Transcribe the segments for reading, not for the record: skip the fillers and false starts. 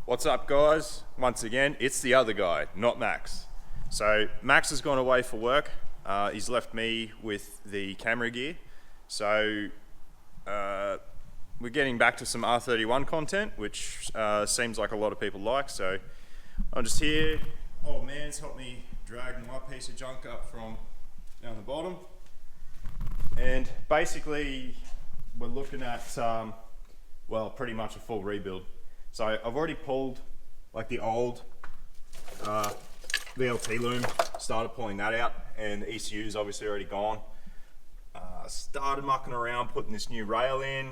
What's up, guys? Once again, it's the other guy, not Max. So Max has gone away for work. He's left me with the camera gear. So we're getting back to some R31 content, which seems like a lot of people like. So I'm just here. Old man's helped me drag my piece of junk up from down the bottom. And basically, we're looking at, well, pretty much a full rebuild. So I've already pulled like the old VLT loom, started pulling that out, and the ECU is obviously already gone. Started mucking around, putting this new rail in,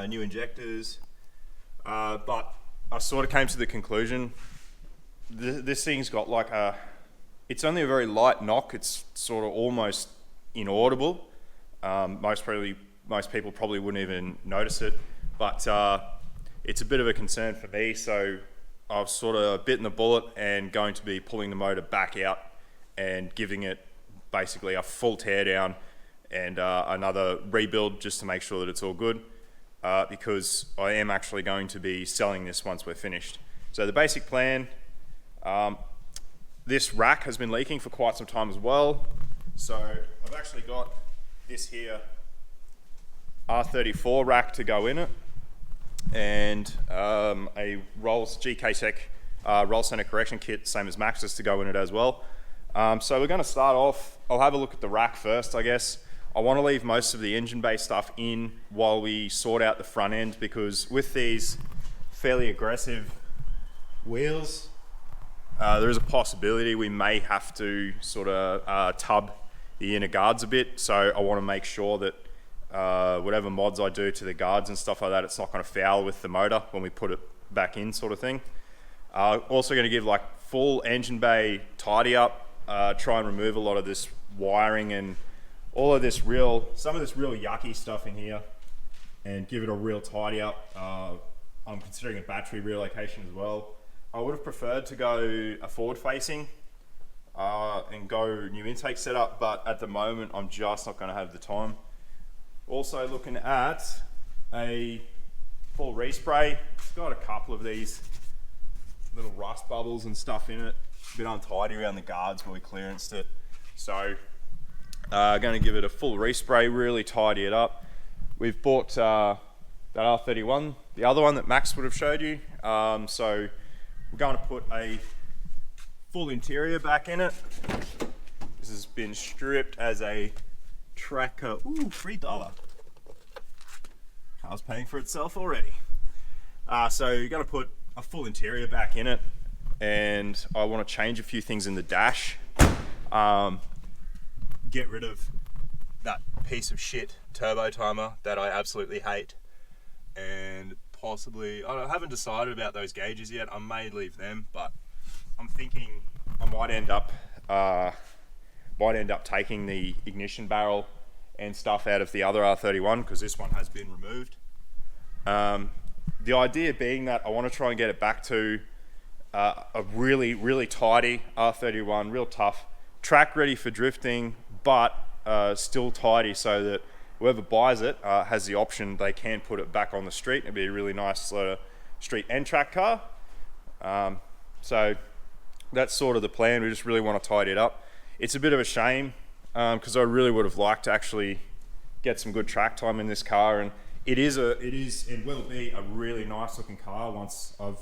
new injectors, but I sort of came to the conclusion, this thing's got like it's only a very light knock, it's sort of almost inaudible. Most people probably wouldn't even notice it, but it's a bit of a concern for me, so I've sort of bitten the bullet and going to be pulling the motor back out and giving it basically a full tear down and another rebuild just to make sure that it's all good, because I am actually going to be selling this once we're finished. So the basic plan, this rack has been leaking for quite some time as well, so I've actually got this here R34 rack to go in it, and a Rolls GK Tech roll center correction kit, same as Max's, to go in it as well. So we're going to start off, I'll have a look at the rack first, I guess. I want to leave most of the engine bay stuff in while we sort out the front end, because with these fairly aggressive wheels, there is a possibility we may have to sort of tub the inner guards a bit. So I want to make sure that whatever mods I do to the guards and stuff like that, it's not going to foul with the motor when we put it back in, sort of thing. Also going to give like full engine bay tidy up, try and remove a lot of this wiring and all of this some of this real yucky stuff in here, and give it a real tidy up. I'm considering a battery relocation as well. I would have preferred to go a forward facing and go new intake setup, but at the moment I'm just not going to have the time. Also looking at a full respray. It's got a couple of these little rust bubbles and stuff in it. A bit untidy around the guards where we clearanced it. So going to give it a full respray, really tidy it up. We've bought that R31, the other one that Max would have showed you. So we're going to put a full interior back in it. This has been stripped as a tracker. Ooh, $3. Car's paying for itself already. So you're going to put a full interior back in it, and I want to change a few things in the dash. Get rid of that piece of shit turbo timer that I absolutely hate, and possibly, I haven't decided about those gauges yet. I may leave them, but I'm thinking I might end up taking the ignition barrel and stuff out of the other R31, because this one has been removed. The idea being that I want to try and get it back to a really, really tidy R31, real tough, track ready for drifting, but still tidy, so that whoever buys it has the option, they can put it back on the street. It'd be a really nice street and track car. So that's sort of the plan. We just really want to tidy it up. It's a bit of a shame, because I really would have liked to actually get some good track time in this car, and it will be a really nice looking car once I've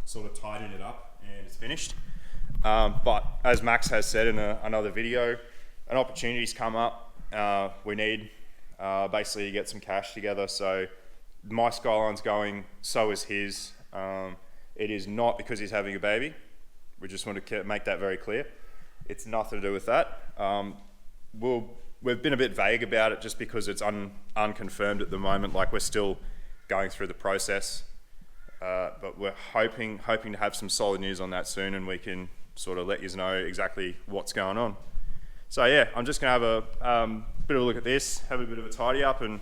sort of tidied it up and it's finished. But as Max has said in another video, an opportunity's come up. We need basically to get some cash together. So my Skyline's going, so is his. It is not because he's having a baby. We just want to make that very clear. It's nothing to do with that. We've been a bit vague about it just because it's unconfirmed at the moment. Like, we're still going through the process, but we're hoping to have some solid news on that soon, and we can sort of let you know exactly what's going on. So yeah, I'm just gonna have a bit of a look at this, have a bit of a tidy up, and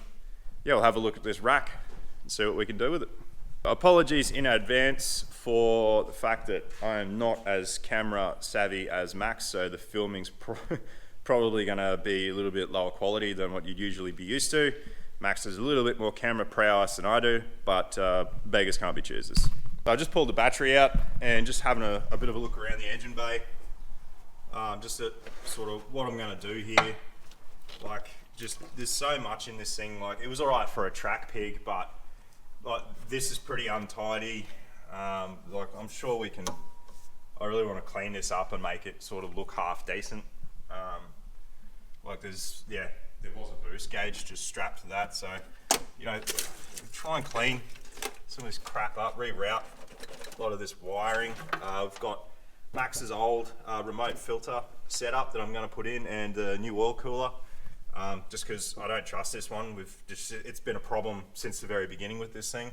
yeah, we'll have a look at this rack and see what we can do with it. Apologies in advance for the fact that I am not as camera savvy as Max, so the filming's probably going to be a little bit lower quality than what you'd usually be used to. Max has a little bit more camera prowess than I do, but beggars can't be choosers. So I just pulled the battery out and just having a bit of a look around the engine bay. Just at sort of what I'm going to do here. Like, just there's so much in this thing. Like, it was alright for a track pig, but like this is pretty untidy. Like, I'm sure we can. I really want to clean this up and make it sort of look half decent. Like there was a boost gauge just strapped to that, so try and clean some of this crap up, reroute a lot of this wiring. I've got Max's old remote filter setup that I'm going to put in, and the new oil cooler. Just because I don't trust this one. It's been a problem since the very beginning with this thing.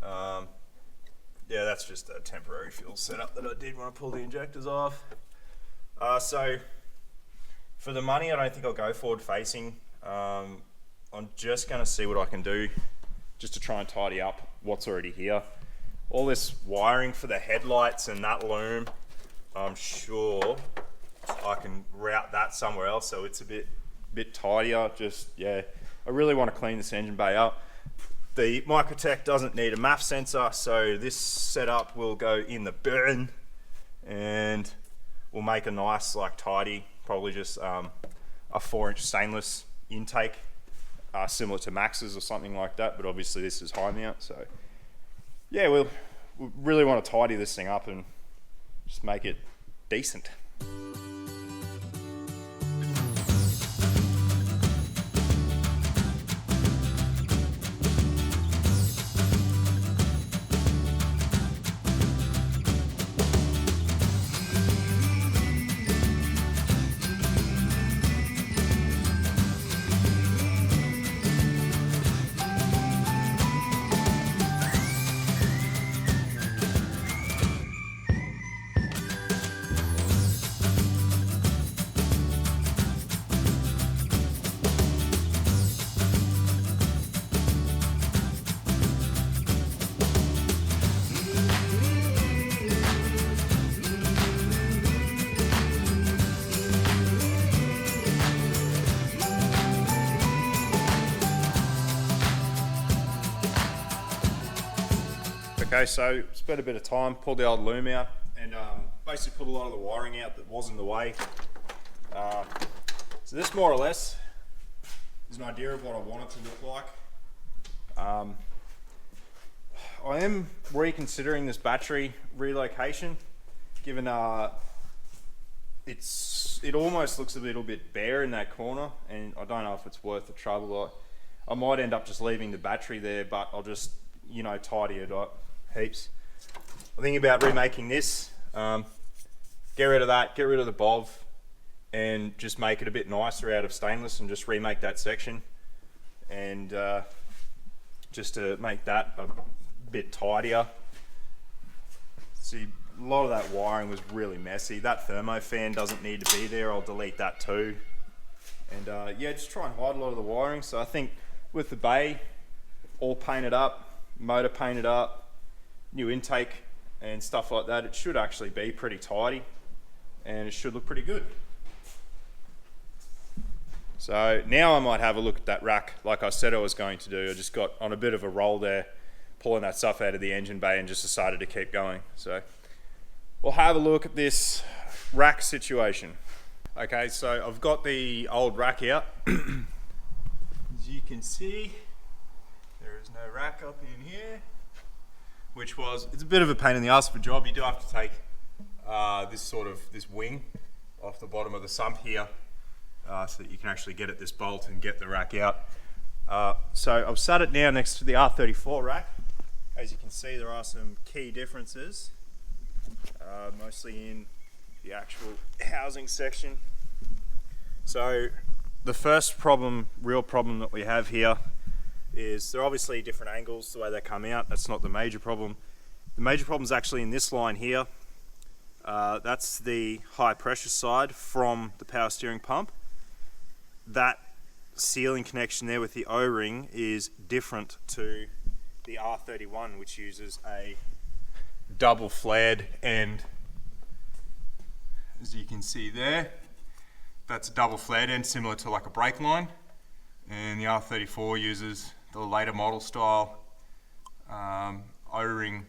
Yeah, that's just a temporary fuel setup that I did when I pulled the injectors off. So for the money, I don't think I'll go forward facing. I'm just going to see what I can do just to try and tidy up what's already here. All this wiring for the headlights and that loom, I'm sure I can route that somewhere else so it's a bit tidier. I really want to clean this engine bay up. The Microtech doesn't need a MAF sensor, so this setup will go in the bin and we'll make a nice, like, tidy, probably just a 4-inch stainless intake, similar to Max's or something like that, but obviously this is high mount, so yeah, we really want to tidy this thing up and just make it decent. Okay, so spent a bit of time, pulled the old loom out, and basically pulled a lot of the wiring out that was in the way. So this more or less is an idea of what I want it to look like. I am reconsidering this battery relocation, given it almost looks a little bit bare in that corner, and I don't know if it's worth the trouble. I might end up just leaving the battery there, but I'll just tidy it up heaps. I'm thinking about remaking this, get rid of that, get rid of the BOV, and just make it a bit nicer out of stainless and just remake that section, and just to make that a bit tidier. See, a lot of that wiring was really messy. That thermo fan doesn't need to be there. I'll delete that too. And yeah, just try and hide a lot of the wiring. So I think with the bay all painted up, motor painted up, new intake and stuff like that, it should actually be pretty tidy and it should look pretty good. So now I might have a look at that rack like I said I was going to do. I just got on a bit of a roll there, pulling that stuff out of the engine bay, and just decided to keep going. So we'll have a look at this rack situation. Okay, so I've got the old rack out. As you can see, there is no rack up in here, it's a bit of a pain in the ass of a job. You do have to take this wing off the bottom of the sump here, so that you can actually get at this bolt and get the rack out. So I've sat it now next to the R34 rack. As you can see, there are some key differences, mostly in the actual housing section. So the first real problem that we have here is they're obviously different angles the way they come out. That's not the major problem. The major problem is actually in this line here. That's the high pressure side from the power steering pump. That sealing connection there with the O-ring is different to the R31, which uses a double flared end. As you can see there, that's a double flared end similar to like a brake line, and the R34 uses the later model style O-ring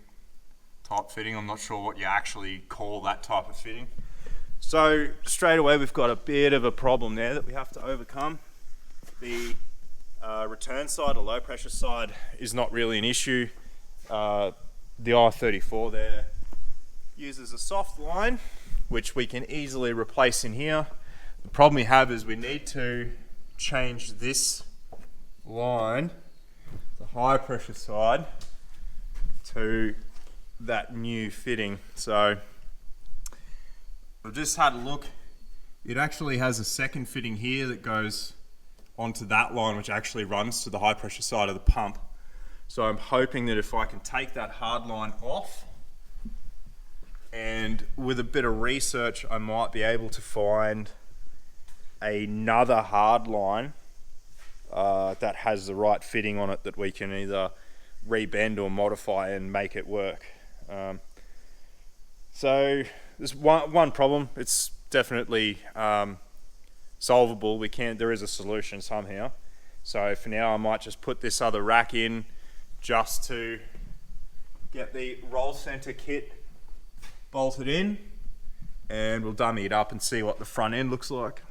type fitting. I'm not sure what you actually call that type of fitting. So straight away we've got a bit of a problem there that we have to overcome. The return side or low pressure side is not really an issue. The R34 there uses a soft line which we can easily replace in here. The problem we have is we need to change this line, the high pressure side, to that new fitting. So I've just had a look. It actually has a second fitting here that goes onto that line, which actually runs to the high pressure side of the pump. So I'm hoping that if I can take that hard line off, and with a bit of research I might be able to find another hard line that has the right fitting on it that we can either rebend or modify and make it work. So there's one problem. It's definitely solvable. There is a solution somehow. So for now I might just put this other rack in just to get the roll center kit bolted in, and we'll dummy it up and see what the front end looks like.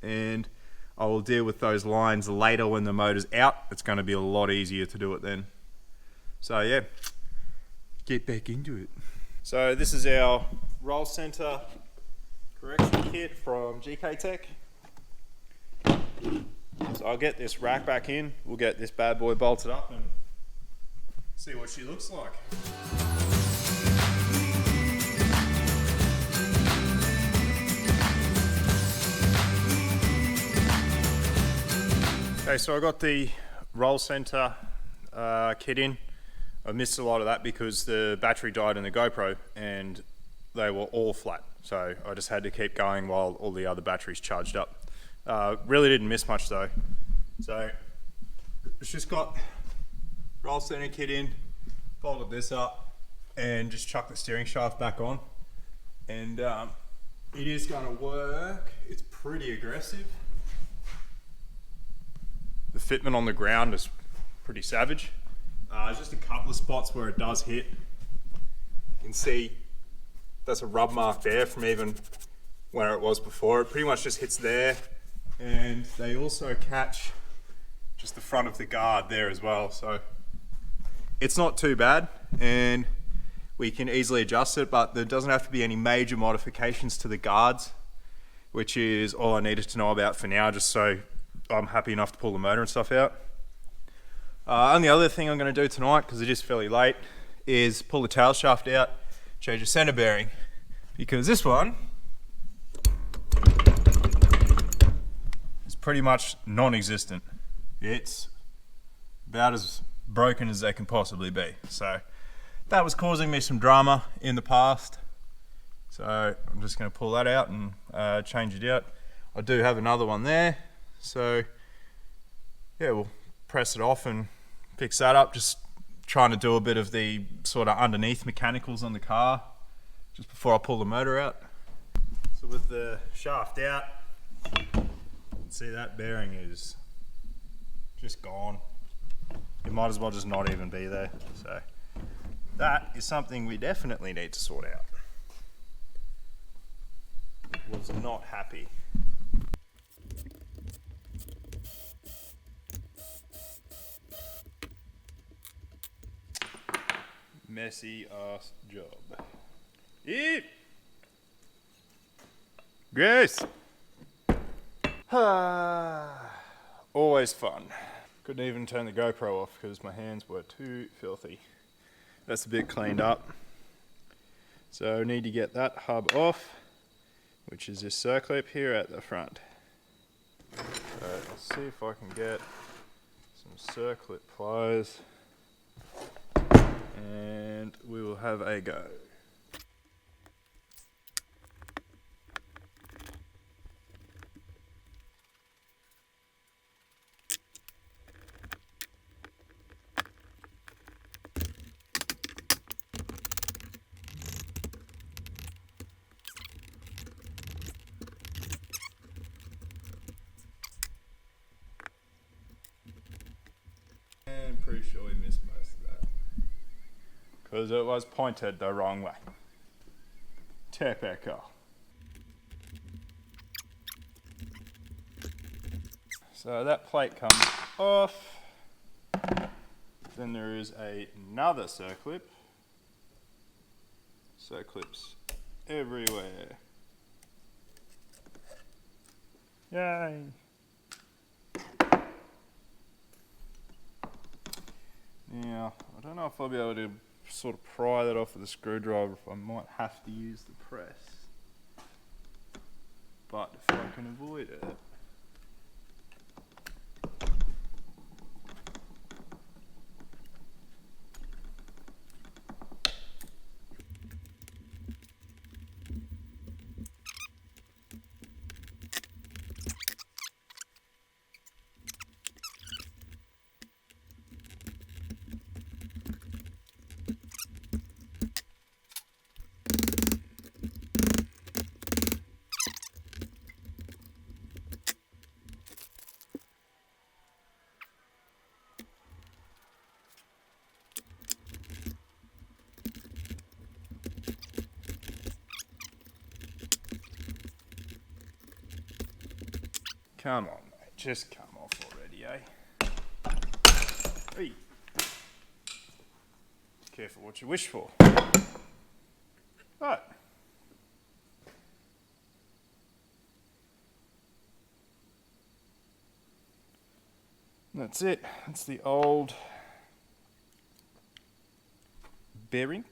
And I will deal with those lines later when the motor's out. It's going to be a lot easier to do it then. So yeah, get back into it. So this is our roll center correction kit from GK Tech. So I'll get this rack back in, we'll get this bad boy bolted up and see what she looks like. Okay, so I got the roll center kit in. I missed a lot of that because the battery died in the GoPro and they were all flat. So I just had to keep going while all the other batteries charged up. Really didn't miss much though. So it's just got roll center kit in, folded this up and just chuck the steering shaft back on. And it is gonna work. It's pretty aggressive. The fitment on the ground is pretty savage. There's just a couple of spots where it does hit. You can see that's a rub mark there from even where it was before. It pretty much just hits there, and they also catch just the front of the guard there as well. So it's not too bad, and we can easily adjust it, but there doesn't have to be any major modifications to the guards, which is all I needed to know about for now, just so I'm happy enough to pull the motor and stuff out. Only other thing I'm going to do tonight, because it is fairly late, is pull the tail shaft out, change the center bearing, because this one is pretty much non-existent. It's about as broken as they can possibly be. So that was causing me some drama in the past. So I'm just going to pull that out and change it out. I do have another one there. So yeah, we'll press it off and fix that up. Just trying to do a bit of the sort of underneath mechanicals on the car just before I pull the motor out. So with the shaft out, you can see that bearing is just gone. It might as well just not even be there. So that is something we definitely need to sort out. Was not happy. Messy ass job. Eat! Grace! Always fun. Couldn't even turn the GoPro off because my hands were too filthy. That's a bit cleaned up. So I need to get that hub off, which is this circlip here at the front. So let's see if I can get some circlip pliers and we will have a go. And pretty sure we missed most of that. because it was pointed the wrong way. Typical. So that plate comes off. Then there is another circlip. Circlips everywhere. Yay! Now, I don't know if I'll be able to sort of pry that off with a screwdriver, if I might have to use the press. But if I can avoid it. Come on, mate. Just come off already, eh? Hey. Careful what you wish for. Right. That's it. That's the old bearing.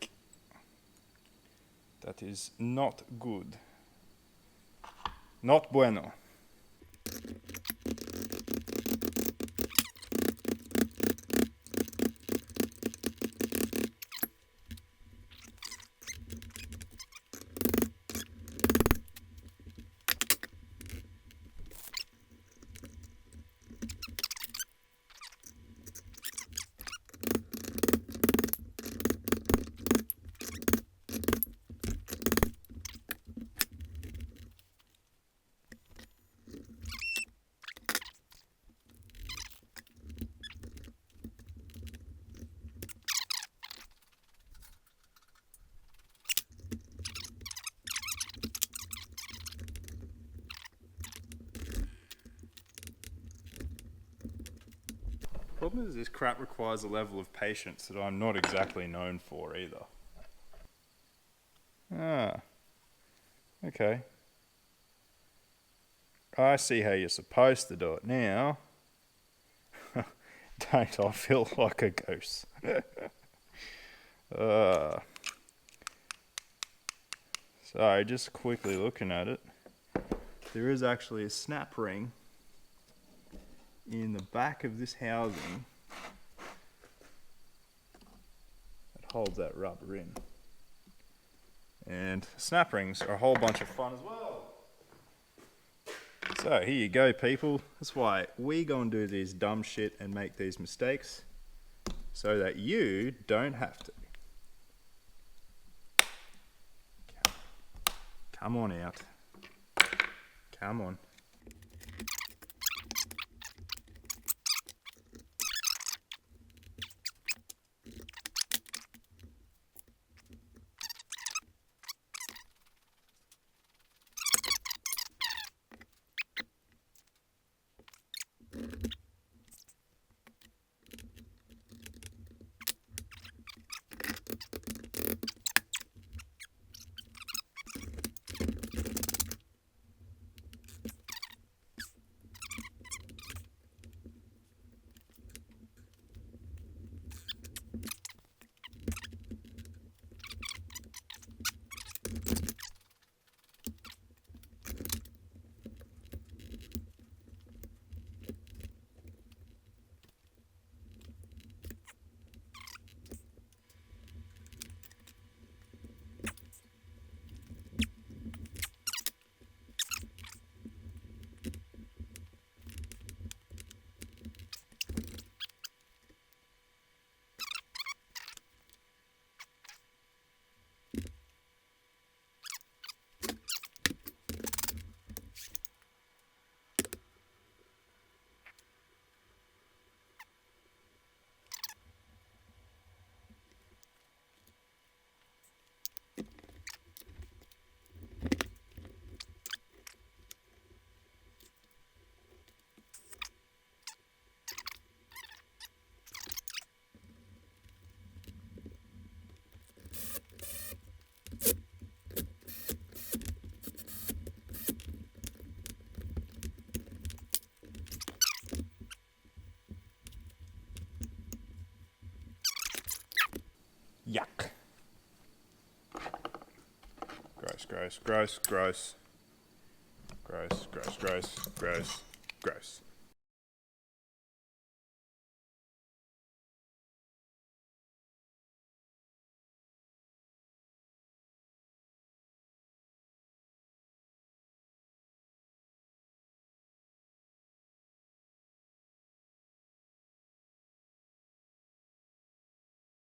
That is not good. Not bueno. Problem is, this crap requires a level of patience that I'm not exactly known for either. Ah, okay. I see how you're supposed to do it now. Don't I feel like a goose? So, just quickly looking at it, there is actually a snap ring in the back of this housing that holds that rubber in. And snap rings are a whole bunch of fun as well. So here you go, people. That's why we go and do this dumb shit and make these mistakes, so that you don't have to. Come on out. Come on. gross, gross, gross, gross, gross, gross, gross, gross.